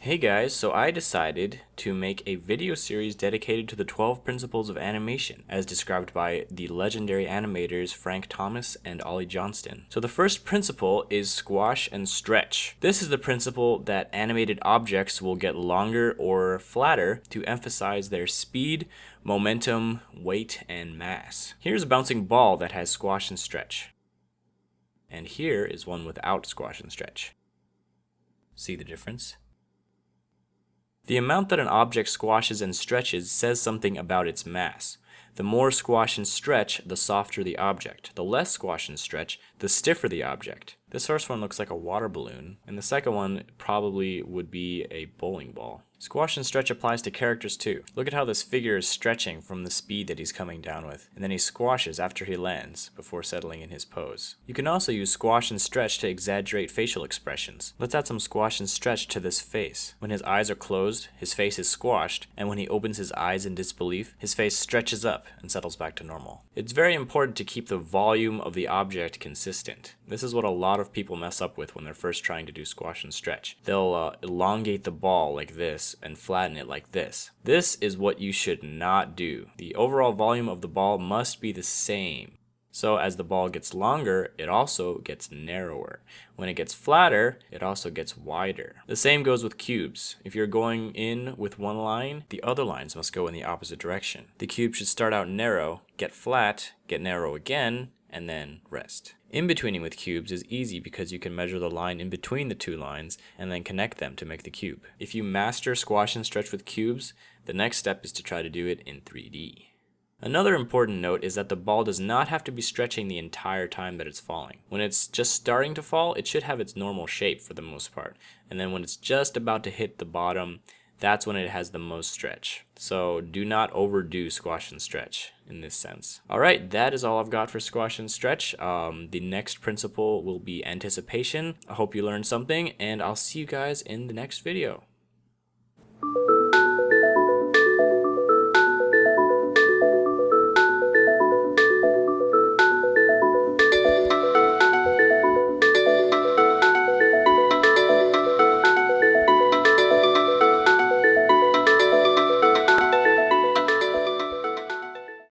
Hey guys, so I decided to make a video series dedicated to the 12 principles of animation, as described by the legendary animators Frank Thomas and Ollie Johnston. So the first principle is squash and stretch. This is the principle that animated objects will get longer or flatter to emphasize their speed, momentum, weight, and mass. Here's a bouncing ball that has squash and stretch. And here is one without squash and stretch. See the difference? The amount that an object squashes and stretches says something about its mass. The more squash and stretch, the softer the object. The less squash and stretch, the stiffer the object. This first one looks like a water balloon, and the second one probably would be a bowling ball. Squash and stretch applies to characters too. Look at how this figure is stretching from the speed that he's coming down with, and then he squashes after he lands before settling in his pose. You can also use squash and stretch to exaggerate facial expressions. Let's add some squash and stretch to this face. When his eyes are closed, his face is squashed, and when he opens his eyes in disbelief, his face stretches up and settles back to normal. It's very important to keep the volume of the object consistent. This is what a lot of people mess up with when they're first trying to do squash and stretch. They'll elongate the ball like this and flatten it like this. This is what you should not do. The overall volume of the ball must be the same. So as the ball gets longer, it also gets narrower. When it gets flatter, it also gets wider. The same goes with cubes. If you're going in with one line, the other lines must go in the opposite direction. The cube should start out narrow, get flat, get narrow again, and then rest. In-betweening with cubes is easy because you can measure the line in between the two lines and then connect them to make the cube. If you master squash and stretch with cubes, the next step is to try to do it in 3D. Another important note is that the ball does not have to be stretching the entire time that it's falling. When it's just starting to fall, it should have its normal shape for the most part. And then when it's just about to hit the bottom, that's when it has the most stretch. So do not overdo squash and stretch in this sense. Alright, that is all I've got for squash and stretch. The next principle will be anticipation. I hope you learned something, and I'll see you guys in the next video.